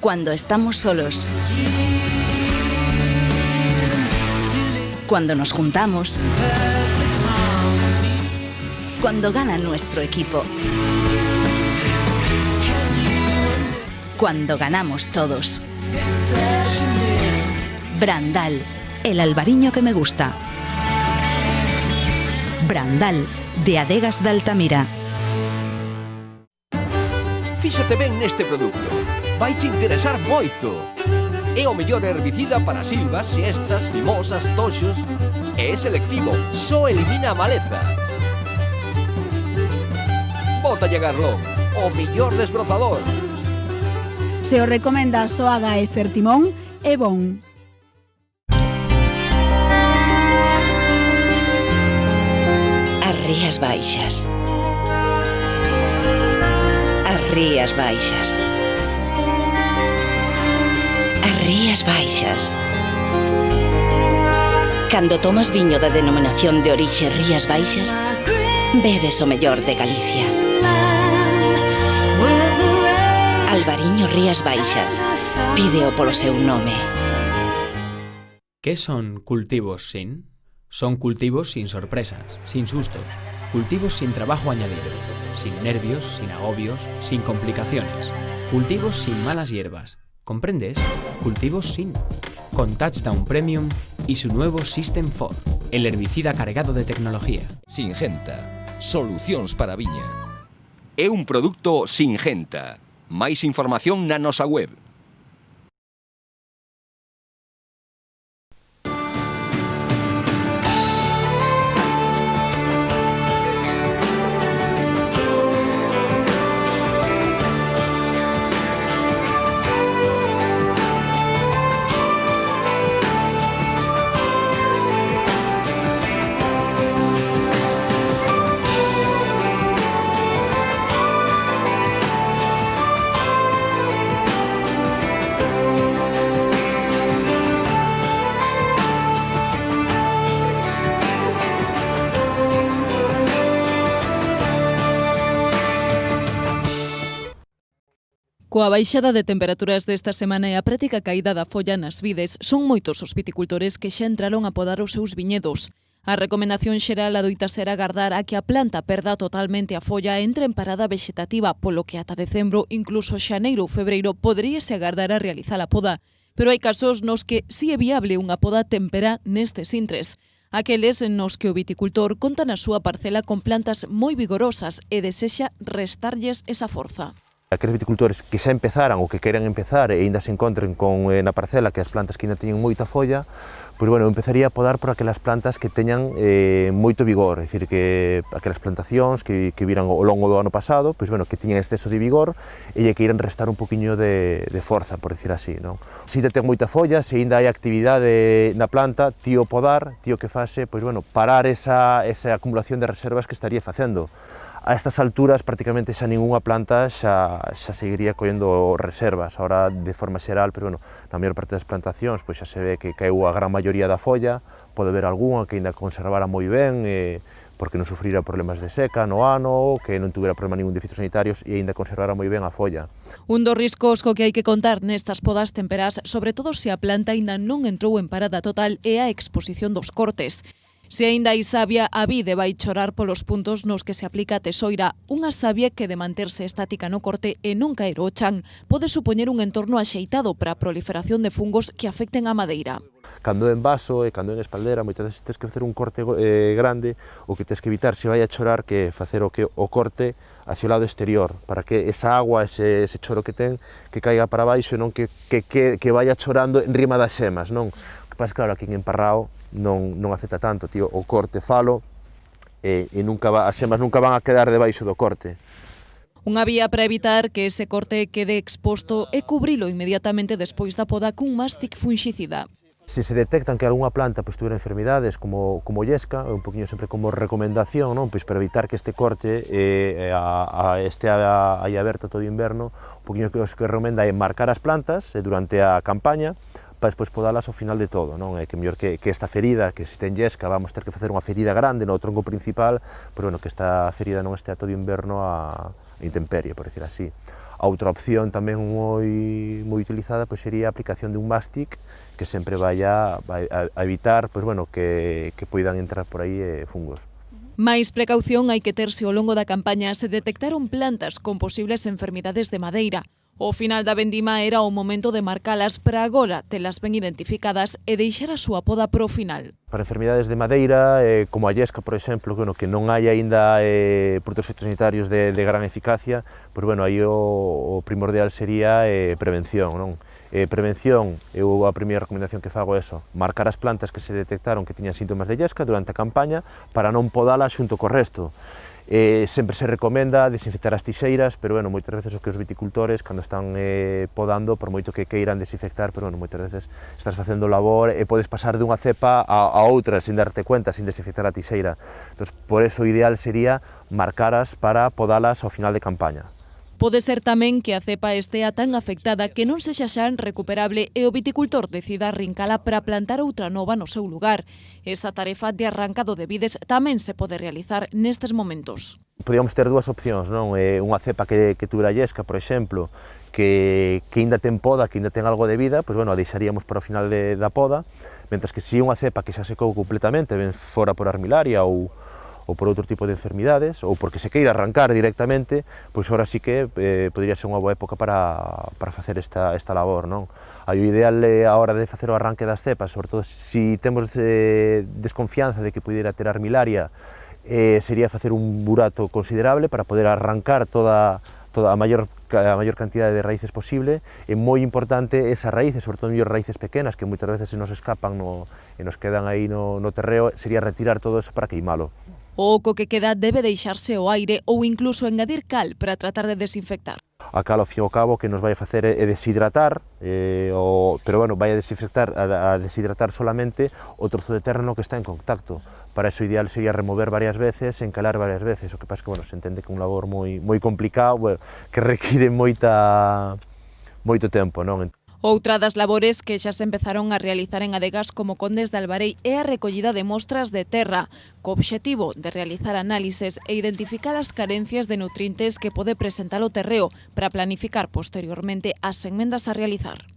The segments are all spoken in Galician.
Cuando estamos solos. Cuando nos juntamos. Cuando gana nuestro equipo. Cuando ganamos todos. Brandal, el albariño que me gusta. Brandal, de Adegas de Altamira. Fíxate ben neste produto. Vai te interesar moito. É o mellor herbicida para silvas, siestas, mimosas, toxos. É selectivo, só elimina a maleza. Bótalle Garlón, o mellor desbrozador. Se o recomenda Soaga e Fertimón, é bon. As Rías Baixas. As Rías Baixas. As Rías Baixas. Cando tomas viño da denominación de orixe Rías Baixas, bebes o mellor de Galicia. Albariño Rías Baixas. Pídeo polo seu nome. Que son cultivos sin? Son cultivos sin sorpresas, sin sustos, cultivos sin trabajo añadido, sin nervios, sin agobios, sin complicaciones, cultivos sin malas hierbas. ¿Comprendes? Cultivos sin. Con Touchdown Premium y su nuevo System 4, el herbicida cargado de tecnología. Singenta, solucións para a viña. É un produto Singenta. Máis información na nosa web. Coa baixada de temperaturas desta semana e a práctica caída da folla nas vides, son moitos os viticultores que xa entraron a podar os seus viñedos. A recomendación xeral adoita ser agardar a que a planta perda totalmente a folla e entre en parada vexetativa, polo que ata decembro, incluso xaneiro ou febreiro, poderíase agardar a realizar a poda. Pero hai casos nos que si é viable unha poda temperá nestes intres. Aqueles nos que o viticultor conta na súa parcela con plantas moi vigorosas e desexa restarlles esa forza. Aqueles viticultores que xa empezaran ou que queiran empezar e ainda se encontren con na parcela que as plantas que ainda teñen moita folla, pois bueno, empezaría a podar por aquelas plantas que teñan moito vigor, é dicir, que aquelas plantacións que viran ao longo do ano pasado, pois bueno, que tiñan exceso de vigor e lle queiran restar un poquinho de forza, por decir así, non? Se ainda ten moita folla, se ainda hai actividade na planta, tío podar, tío que fase, pois bueno, parar esa acumulación de reservas que estaría facendo. A estas alturas, prácticamente xa ningunha planta xa seguiría collendo reservas. Ahora, de forma xeral, pero bueno, na maior parte das plantacións, pois xa se ve que caeu a gran maioría da folla, pode haber algunha que ainda conservara moi ben, porque non sufrira problemas de seca no ano, que non tuvera problema ningún de fitosanitarios e ainda conservara moi ben a folla. Un dos riscos co que hai que contar nestas podas temperás, sobre todo se a planta ainda non entrou en parada total, é a exposición dos cortes. Se aínda hai savia, a vide vai chorar polos puntos nos que se aplica a tesoira, unha savia que de manterse estática no corte e non caer ao chan, pode supoñer un entorno axeitado para a proliferación de fungos que afecten a madeira. Cando en vaso e cando en espaldera, moitas veces tens que facer un corte grande, o que tens que evitar se vai a chorar que facer o corte hacia o lado exterior, para que esa agua, ese choro que ten, que caiga para baixo e non que vaya chorando en rima das xemas, non? O que pasa, claro, aquí en Emparrao non afecta tanto, tío, o corte falo e as xemas nunca van a quedar debaixo do corte. Unha vía para evitar que ese corte quede exposto é cubrilo inmediatamente despois da poda cun mástic fungicida. Se se detectan que algunha planta pois tuvera enfermidades como yesca, un poquinho sempre como recomendación, non? Pois para evitar que este corte este aí aberto todo o inverno, un poquinho que os que recomenda é marcar as plantas durante a campaña, para despois podalas ao final de todo, non? É que mellor que esta ferida, que se ten yesca, vamos ter que facer unha ferida grande no tronco principal, pero bueno, que esta ferida non estea todo o inverno a intemperie, por decir así. A outra opción tamén moi utilizada pois sería a aplicación dun mástic que sempre vai a evitar pois, bueno, que poidan entrar por aí fungos. Máis precaución hai que ter se ao longo da campaña se detectaron plantas con posibles enfermidades de madeira. O final da vendima era o momento de marcalas para agora telas ben identificadas e deixar a súa poda para o final. Para enfermidades de madeira, como a llesca, por exemplo, que non hai aínda produtos fitosanitarios de gran eficacia, pois, bueno, aí o primordial sería prevención, non? Prevención, eu a primeira recomendación que fago é eso, marcar as plantas que se detectaron que tiñan síntomas de llesca durante a campaña para non podalas xunto co resto. Sempre se recomenda desinfectar as tixeiras, pero bueno, moitas veces os viticultores, cando están podando, por moito que queiran desinfectar, pero bueno, moitas veces estás facendo labor e podes pasar dunha cepa a outra sin darte cuenta, sin desinfectar a tixeira. Entón, por eso o ideal sería marcaras para podalas ao final de campaña. Pode ser tamén que a cepa estea tan afectada que non sexa xa recuperable e o viticultor decida arrincala para plantar outra nova no seu lugar. Esa tarefa de arrancado de vides tamén se pode realizar nestes momentos. Podíamos ter dúas opcións, non? Unha cepa que tuviera llesca, por exemplo, que ainda ten poda, que ainda ten algo de vida, pois, bueno, a deixaríamos para o final da poda, mentras que se unha cepa que xa secou completamente, ben fora por armilaria ou por outro tipo de enfermidades, ou porque se queira arrancar directamente, pois ahora sí que podría ser unha boa época para facer esta labor, non? Aí o ideal a hora de facer o arranque das cepas, sobre todo se temos desconfianza de que pudiera ter armilaria, sería facer un burato considerable para poder arrancar toda a maior cantidade de raíces posible. É moi importante esas raíces, sobre todo raíces pequenas que moitas veces se nos escapan e nos quedan aí no terreo, sería retirar todo eso para queimalo. O oco que queda debe deixarse ao aire ou incluso engadir cal para tratar de desinfectar. A cal, ao fin e ao cabo, que nos vai a facer é deshidratar, pero bueno, vai a deshidratar solamente o trozo de terreno que está en contacto. Para eso o ideal sería remover varias veces, encalar varias veces. O que pasa que, bueno, se entende que é un labor moi complicado, bueno, que require moito tempo, non? Outra das labores que xa se empezaron a realizar en adegas como Condes de Albarei é a recollida de mostras de terra, co obxectivo de realizar análises e identificar as carencias de nutrientes que pode presentar o terreo para planificar posteriormente as enmendas a realizar.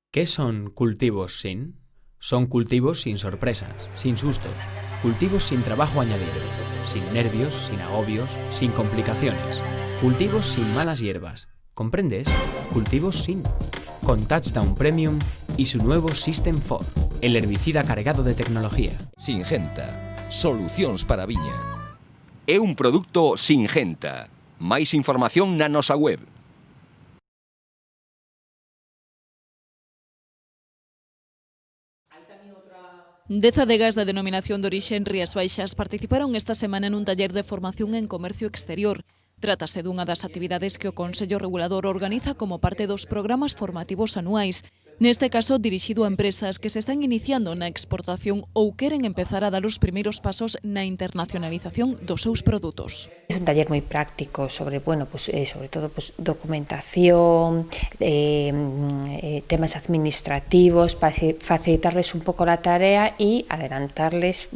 ¿Qué son cultivos sin? Son cultivos sin sorpresas, sin sustos, cultivos sin trabajo añadido, sin nervios, sin agobios, sin complicaciones. Cultivos sin malas hierbas, ¿comprendes? Cultivos sin. Con Touchdown Premium y su nuevo System 4, el herbicida cargado de tecnología. Singenta, solucións para a viña. É un produto Singenta. Máis información na nosa web. 10 adegas da denominación de orixe en Rías Baixas participaron esta semana nun taller de formación en comercio exterior. Trátase dunha das actividades que o Consello Regulador organiza como parte dos programas formativos anuais, neste caso dirixido a empresas que se están iniciando na exportación ou queren empezar a dar os primeiros pasos na internacionalización dos seus produtos. Es un taller moi práctico sobre, sobre todo documentación, temas administrativos, para facilitarles un pouco la tarea y adelantarles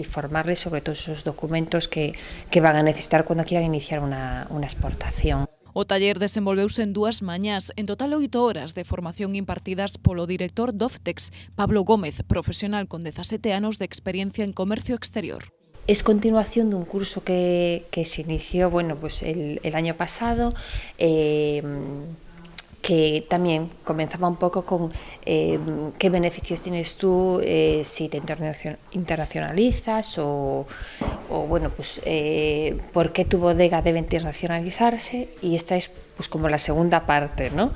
y formarles sobre todos esos documentos que van a necesitar cuando quieran iniciar una exportación. O taller desenvolveuse en 2 mañás, en total 8 horas de formación impartidas polo director Doftex, Pablo Gómez, profesional con 17 anos de experiencia en comercio exterior. Es continuación de un curso que se inició el año pasado, que también comenzaba un poco con qué beneficios tienes tú si te internacionalizas o por qué tu bodega debe internacionalizarse, y esta es como la segunda parte, ¿no?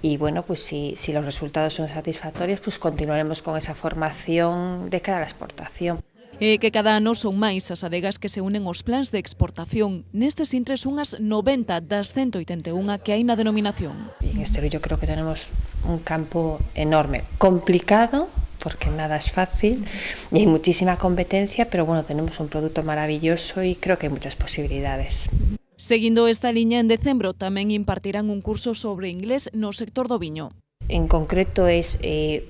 Y si los resultados son satisfactorios, continuaremos con esa formación de cara a la exportación. Que cada ano son máis as adegas que se unen aos plans de exportación. Nestes intres unhas 90 das 181 que hai na denominación. En exterior yo creo que tenemos un campo enorme, complicado, porque nada es fácil, y hay muchísima competencia, pero tenemos un producto maravilloso y creo que hay muchas posibilidades. Seguindo esta liña, en decembro tamén impartirán un curso sobre inglés no sector do viño. En concreto es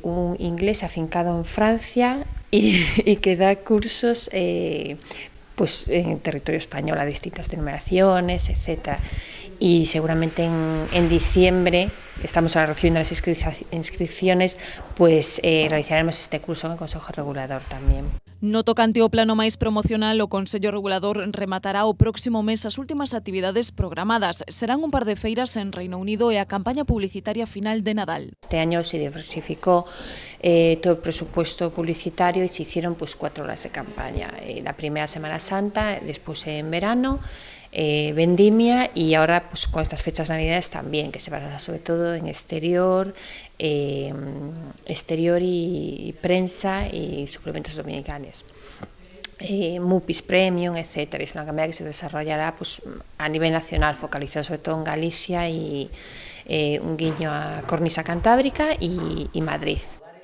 un inglés afincado en Francia y que da cursos pues en territorio español a distintas denominaciones, etcétera. Y seguramente en diciembre, estamos ahora recibiendo las inscripciones, pues realizaremos este curso en el Consejo Regulador tamén. No tocante ao plano máis promocional, o Consello Regulador rematará o próximo mes as últimas actividades programadas. Serán un par de feiras en Reino Unido e a campaña publicitaria final de Nadal. Este año se diversificó todo el presupuesto publicitario y se hicieron pues 4 horas de campaña. La primera Semana Santa, después en verano, vendimia y ahora pues con estas fechas navidades también, que se basa sobre todo en exterior y prensa y suplementos dominicales. MUPIs Premium, etcétera. Es una campaña que se desarrollará pues, a nivel nacional, focalizado sobre todo en Galicia y un guiño a Cornisa Cantábrica y Madrid.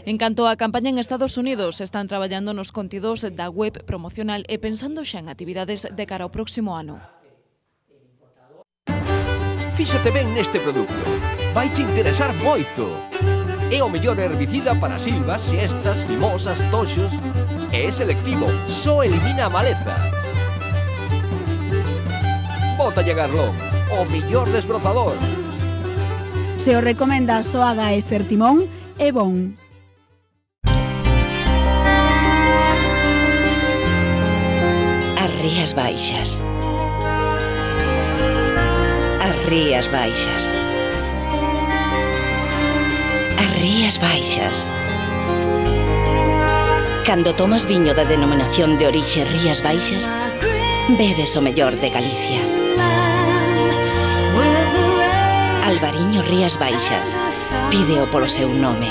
En canto á campaña en Estados Unidos, están traballando nos contidos da web promocional e pensando xa en actividades de cara ao próximo ano. Fíxate ben neste produto, vai te interesar moito. É o mellor herbicida para silvas, siestas, mimosas, toxos. É selectivo, só elimina a maleza. Bótalle Garlón, o mellor desbrozador. Se o recomenda Soaga e Fertimón, é bon. As Rías Baixas. As Rías Baixas. As Rías Baixas. Cando tomas viño da denominación de orixe Rías Baixas, bebes o mellor de Galicia. Albariño Rías Baixas. Pídeo polo seu nome.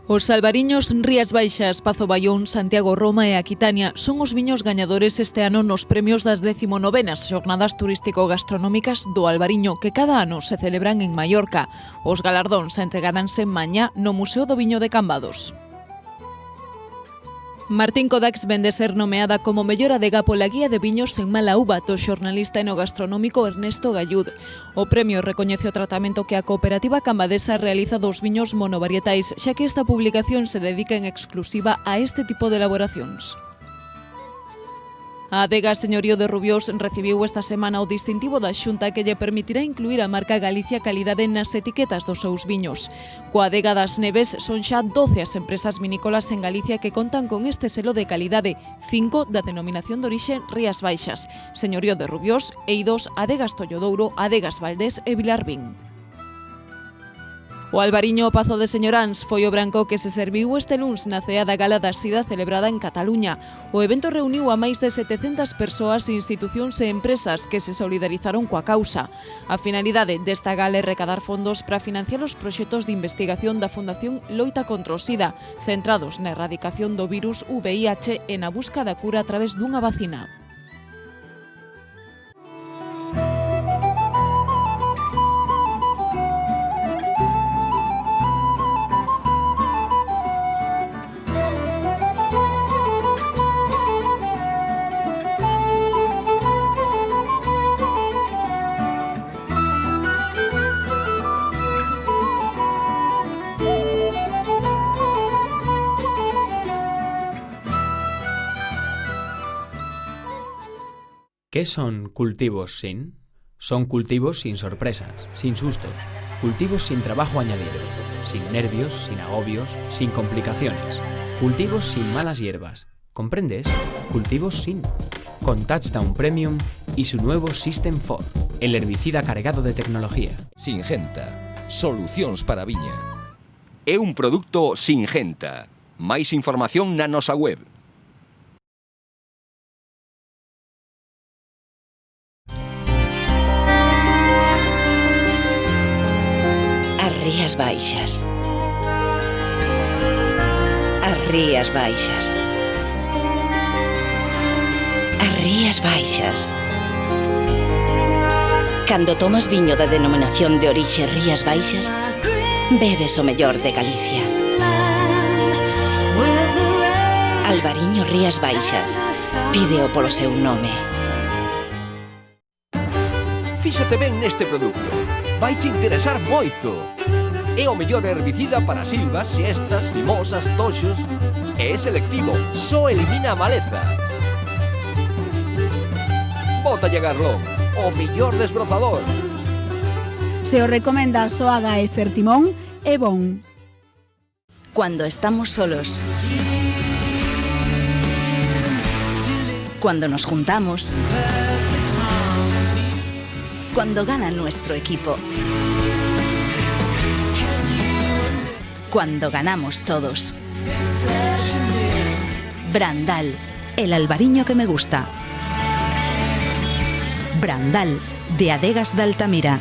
Os albariños Rías Baixas, Pazo Baión, Santiago Roma e Aquitania son os viños gañadores este ano nos premios das 19º Xornadas Turístico-Gastronómicas do Albariño que cada ano se celebran en Mallorca. Os galardóns entregaránse mañá no Museo do Viño de Cambados. Martín Kodax vende ser nomeada como mellor adega pola guía de viños en mala uva do xornalista enogastronómico Ernesto Gallud. O premio recoñece o tratamento que a cooperativa cambadesa realiza dos viños monovarietais, xa que esta publicación se dedica en exclusiva a este tipo de elaboracións. A adega Señorío de Rubiós recibiu esta semana o distintivo da Xunta que lle permitirá incluir a marca Galicia Calidade nas etiquetas dos seus viños. Coa adega das Neves son xa 12 as empresas vinícolas en Galicia que contan con este selo de calidade, 5 da denominación de orixe Rías Baixas, Señorío de Rubiós, Eidos, Adegas Tollodouro, Adegas Valdés e Vilarbín. O albariño Pazo de Señoráns foi o branco que se serviu este luns na cea da Gala da Sida celebrada en Cataluña. O evento reuniu a máis de 700 persoas, institucións e empresas que se solidarizaron coa causa. A finalidade desta gala é recadar fondos para financiar os proxectos de investigación da Fundación Loita contra o Sida, centrados na erradicación do virus VIH e na busca da cura a través dunha vacina. ¿Qué son cultivos sin? Son cultivos sin sorpresas, sin sustos, cultivos sin trabajo añadido, sin nervios, sin agobios, sin complicaciones, cultivos sin malas hierbas. ¿Comprendes? Cultivos sin. Con Touchdown Premium y su nuevo System 4, el herbicida cargado de tecnología. Singenta, solucións para a viña. É un produto Singenta. Máis información na nosa web. As Rías Baixas. As Rías Baixas. As Rías Baixas. Cando tomas viño da denominación de orixe Rías Baixas, bebes o mellor de Galicia. Albariño Rías Baixas. Pídeo polo seu nome. Fíxate ben neste produto, vai te interesar moito. É o mellor herbicida para silvas, siestas, mimosas, toxos. É selectivo, só elimina a maleza. Bótalle Garlón, o millor desbrozador. Se o recomenda Soaga e Fertimón, é bon. Cuando estamos solos. Cuando nos juntamos. Cuando gana nuestro equipo. Cuando ganamos todos. Brandal, el albariño que me gusta. Brandal, de Adegas de Altamira.